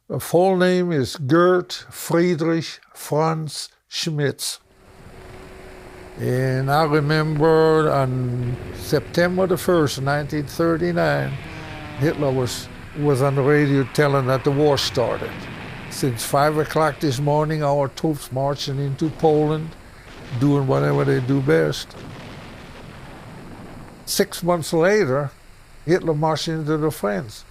The full name is Gert Friedrich Franz Schmitz. And I remember on September the 1st, 1939, Hitler was on the radio telling that the war started. Since 5 o'clock this morning, our troops marching into Poland, doing whatever they do best. 6 months later, Hitler marched into the France.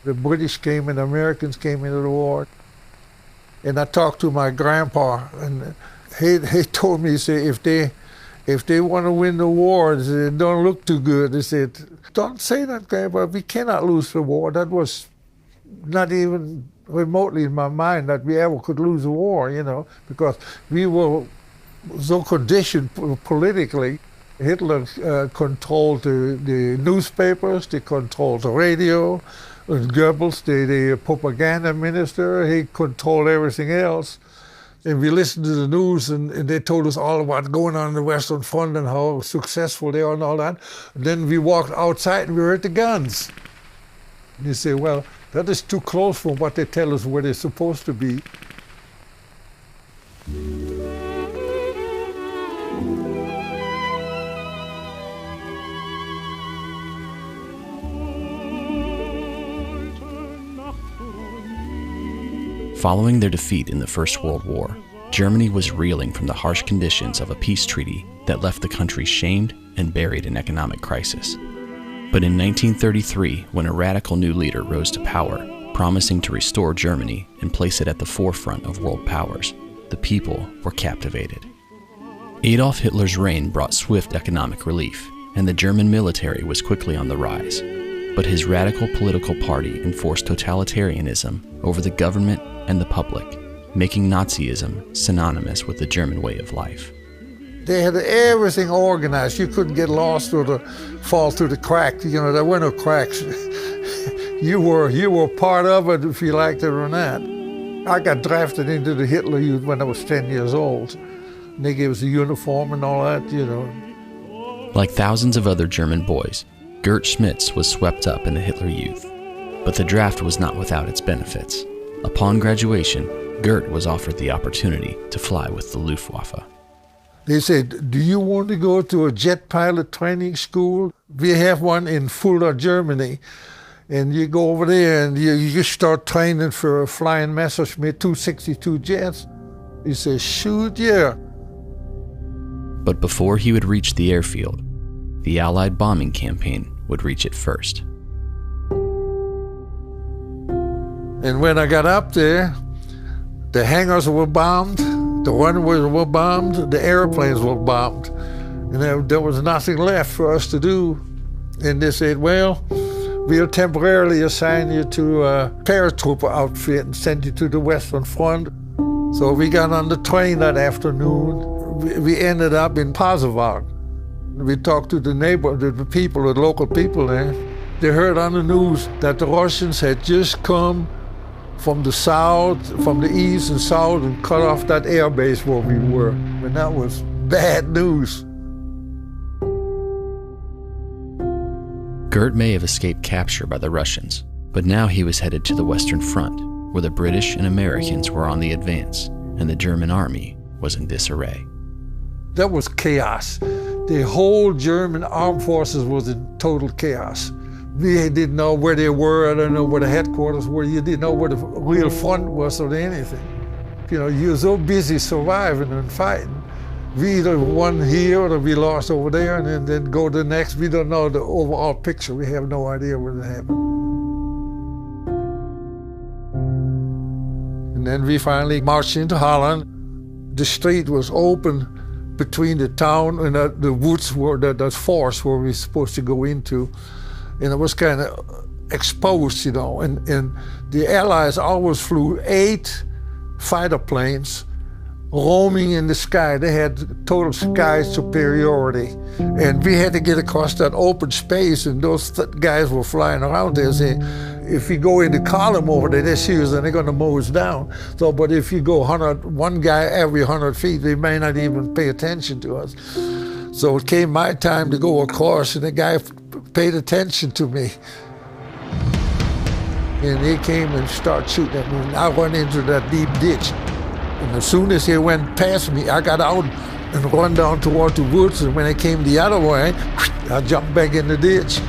The British came and the Americans came into the war. And I talked to my grandpa, and he told me, he said, if they want to win the war, it don't look too good. He said, don't say that, Grandpa, we cannot lose the war. That was not even remotely in my mind that we ever could lose a war, you know, because we were so conditioned politically. Hitler controlled the newspapers, they controlled the radio, and Goebbels, the propaganda minister, he controlled everything else. And we listened to the news, and they told us all about going on in the Western Front and how successful they are and all that. And then we walked outside and we heard the guns. And you say, well, that is too close from what they tell us where they're supposed to be. Following their defeat in the First World War, Germany was reeling from the harsh conditions of a peace treaty that left the country shamed and buried in economic crisis. But in 1933, when a radical new leader rose to power, promising to restore Germany and place it at the forefront of world powers, the people were captivated. Adolf Hitler's reign brought swift economic relief, and the German military was quickly on the rise. But his radical political party enforced totalitarianism over the government and the public, making Nazism synonymous with the German way of life. They had everything organized. You couldn't get lost or fall through the cracks. You know, there were no cracks. You were part of it if you liked it or not. I got drafted into the Hitler Youth when I was 10 years old. And they gave us a uniform and all that, you know. Like thousands of other German boys, Gert Schmitz was swept up in the Hitler Youth. But the draft was not without its benefits. Upon graduation, Gert was offered the opportunity to fly with the Luftwaffe. They said, do you want to go to a jet pilot training school? We have one in Fulda, Germany. And you go over there and you start training for flying Messerschmitt 262 jets. He says, shoot, yeah. But before he would reach the airfield, the Allied bombing campaign would reach it first. And when I got up there, the hangars were bombed, the runways were bombed, the airplanes were bombed. And there was nothing left for us to do. And they said, well, we'll temporarily assign you to a paratrooper outfit and send you to the Western Front. So we got on the train that afternoon. We ended up in Pasewalk. We talked to the people, the local people there. They heard on the news that the Russians had just come from the south, from the east and south, and cut off that air base where we were. And that was bad news. Gert may have escaped capture by the Russians, but now he was headed to the Western Front, where the British and Americans were on the advance, and the German army was in disarray. That was chaos. The whole German armed forces was in total chaos. We didn't know where they were. I don't know where the headquarters were. You didn't know where the real front was or anything. You know, you're so busy surviving and fighting. We either won here or we lost over there and then go to the next. We don't know the overall picture. We have no idea what happened. And then we finally marched into Holland. The street was open between the town and the woods where that forest where we were supposed to go into. And it was kind of exposed, you know, and the Allies always flew 8 fighter planes roaming in the sky. They had total sky superiority. And we had to get across that open space, and those guys were flying around there saying, if we go in the column over there, they're serious and they're going to mow us down. So, but if you go one guy every 100 feet, they may not even pay attention to us. So it came my time to go across, and the guy paid attention to me. And they came and started shooting at me, and I went into that deep ditch. And as soon as they went past me, I got out and run down toward the woods, and when they came the other way, I jumped back in the ditch.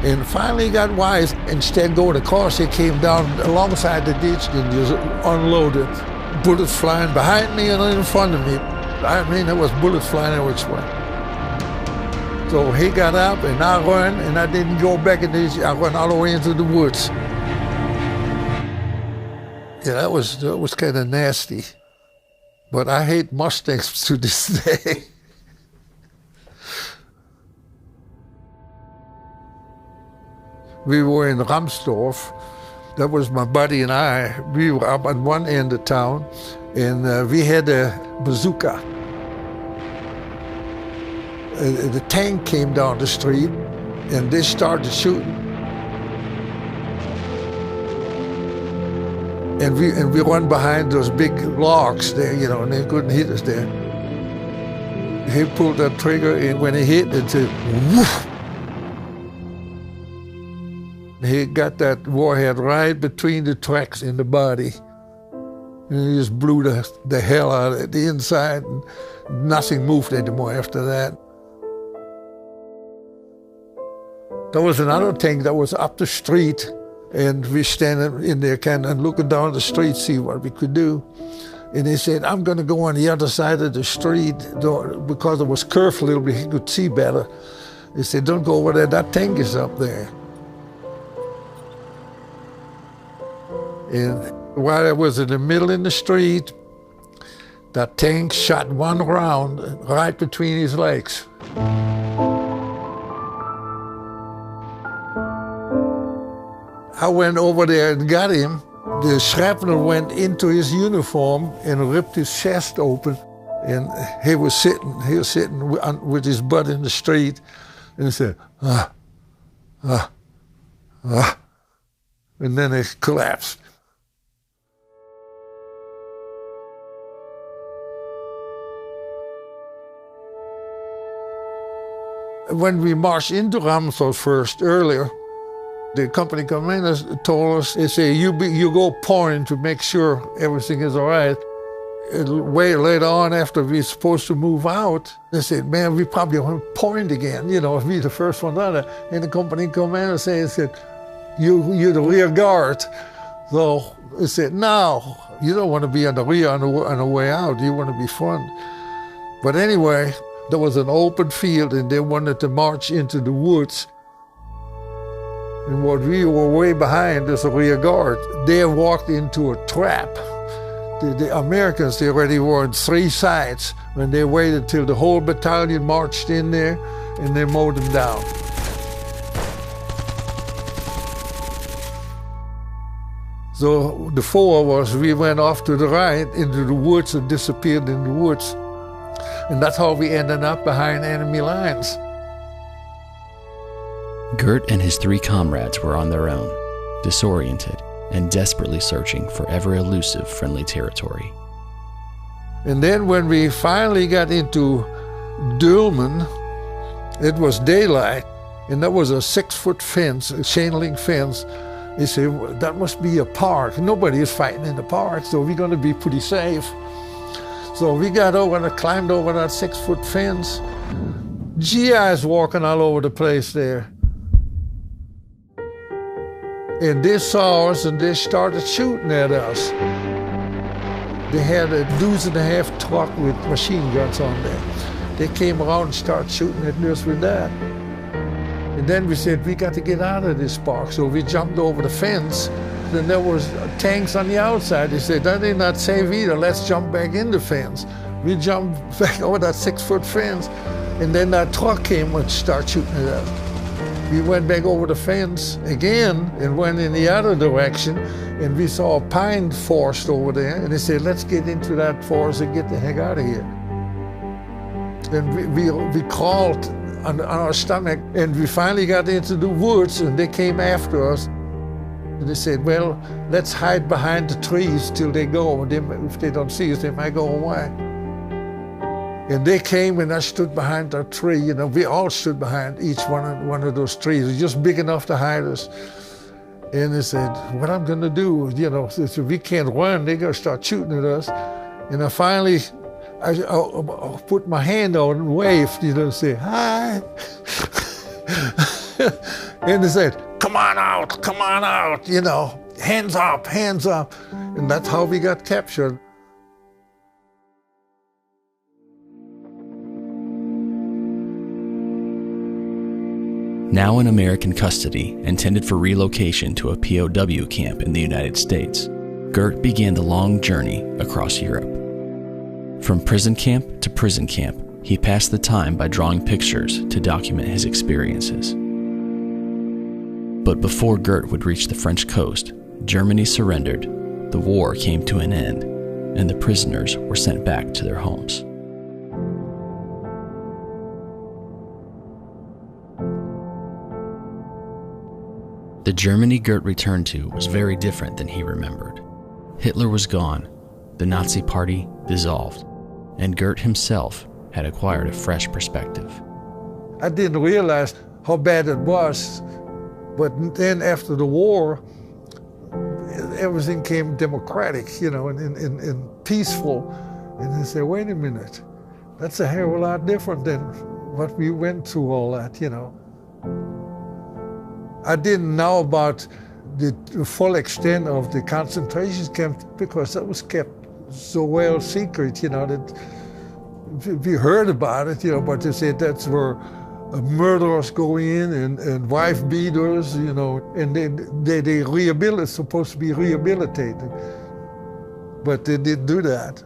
And finally got wise. Instead of going across, they came down alongside the ditch and just unloaded. Bullets flying behind me and in front of me. I mean, there was bullets flying which way. So he got up and I ran, and I didn't go back in the ditch. I went all the way into the woods. Yeah, that was kind of nasty. But I hate Mustangs to this day. We were in Ramsdorf. That was my buddy and I. We were up at one end of town, and we had a bazooka. The tank came down the street, and they started shooting. And we run behind those big logs there, you know, and they couldn't hit us there. He pulled that trigger, and when he hit, it said, woof. He got that warhead right between the tracks in the body. And he just blew the hell out of the inside, and nothing moved anymore after that. There was another tank that was up the street, and we standing in there kind of looking down the street, see what we could do. And he said, I'm going to go on the other side of the street, because it was curved a little bit, he could see better. He said, don't go over there, that tank is up there. And while I was in the middle in the street, that tank shot one round right between his legs. I went over there and got him. The shrapnel went into his uniform and ripped his chest open. And he was sitting with his butt in the street, and he said, and then he collapsed. When we marched into Ramsdorf first earlier, the company commanders told us, they say, you go point to make sure everything is all right. Way later on, after we were supposed to move out, they said, man, we probably want to point again, you know, be the first one out there. And the company commander said, you're the rear guard. So they said, no, you don't want to be on the rear on the way out, you want to be front. But anyway, there was an open field, and they wanted to march into the woods. And what we were way behind as a rear guard, they walked into a trap. The Americans, they already were on three sides, and they waited till the whole battalion marched in there, and they mowed them down. So the four of us, we went off to the right into the woods and disappeared in the woods. And that's how we ended up behind enemy lines. Gert and his three comrades were on their own, disoriented and desperately searching for ever-elusive friendly territory. And then when we finally got into Dülmen, it was daylight, and there was a 6-foot fence, a chain-link fence. They said, well, that must be a park. Nobody is fighting in the park, so we're going to be pretty safe. So we got over and climbed over that 6-foot fence. GIs walking all over the place there. And they saw us, and they started shooting at us. They had a 2.5 truck with machine guns on there. They came around and started shooting at us with that. And then we said, we got to get out of this park. So we jumped over the fence. Then there was tanks on the outside. They said, that ain't not safe either. Let's jump back in the fence. We jumped back over that 6-foot fence. And then that truck came and started shooting at us. We went back over the fence again and went in the other direction, and we saw a pine forest over there, and they said, let's get into that forest and get the heck out of here. And we crawled on our stomach, and we finally got into the woods, and they came after us. And they said, well, let's hide behind the trees till they go, and if they don't see us, they might go away. And they came, and I stood behind that tree. You know, we all stood behind each one of those trees. It was just big enough to hide us. And they said, what I'm gonna do, you know, if we can't run, they're gonna start shooting at us. And I finally, I put my hand out and waved, you know, say, hi. And they said, come on out, you know, hands up, hands up. And that's how we got captured. Now in American custody, intended for relocation to a POW camp in the United States, Gert began the long journey across Europe. From prison camp to prison camp, he passed the time by drawing pictures to document his experiences. But before Gert would reach the French coast, Germany surrendered, the war came to an end, and the prisoners were sent back to their homes. The Germany Gert returned to was very different than he remembered. Hitler was gone, the Nazi Party dissolved, and Gert himself had acquired a fresh perspective. I didn't realize how bad it was, but then after the war, everything came democratic, you know, and peaceful. And I said, wait a minute, that's a hell of a lot different than what we went through all that, you know. I didn't know about the full extent of the concentration camp because that was kept so well secret, you know, that we heard about it, you know, but they said that's where murderers go in and wife beaters, you know, and they supposed to be rehabilitated. But they didn't do that.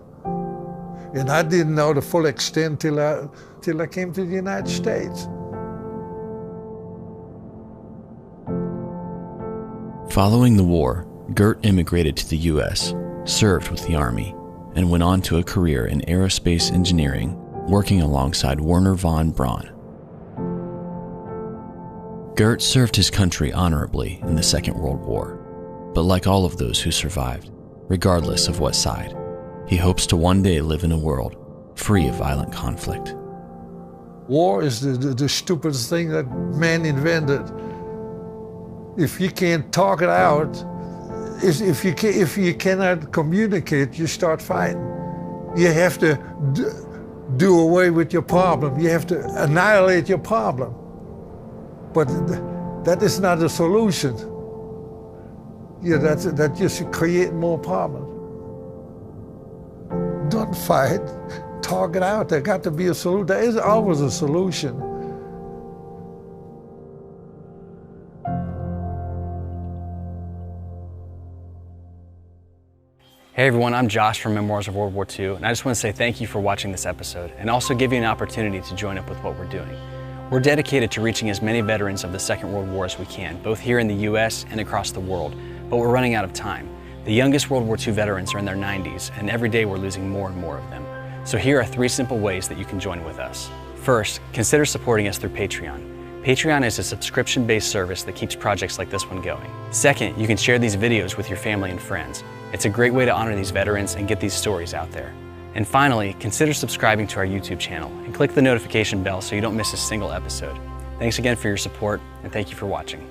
And I didn't know the full extent till I came to the United States. Following the war, Gert immigrated to the U.S., served with the Army, and went on to a career in aerospace engineering, working alongside Wernher von Braun. Gert served his country honorably in the Second World War, but like all of those who survived, regardless of what side, he hopes to one day live in a world free of violent conflict. War is the stupidest thing that man invented. If you can't talk it out, if you cannot communicate, you start fighting. You have to do away with your problem. You have to annihilate your problem. But that is not a solution. Yeah, that just create more problems. Don't fight, talk it out. There got to be a solution. There is always a solution. Hey everyone, I'm Josh from Memoirs of World War II, and I just want to say thank you for watching this episode and also give you an opportunity to join up with what we're doing. We're dedicated to reaching as many veterans of the Second World War as we can, both here in the US and across the world, but we're running out of time. The youngest World War II veterans are in their 90s, and every day we're losing more and more of them. So here are 3 simple ways that you can join with us. First, consider supporting us through Patreon. Patreon is a subscription-based service that keeps projects like this one going. Second, you can share these videos with your family and friends. It's a great way to honor these veterans and get these stories out there. And finally, consider subscribing to our YouTube channel and click the notification bell so you don't miss a single episode. Thanks again for your support, and thank you for watching.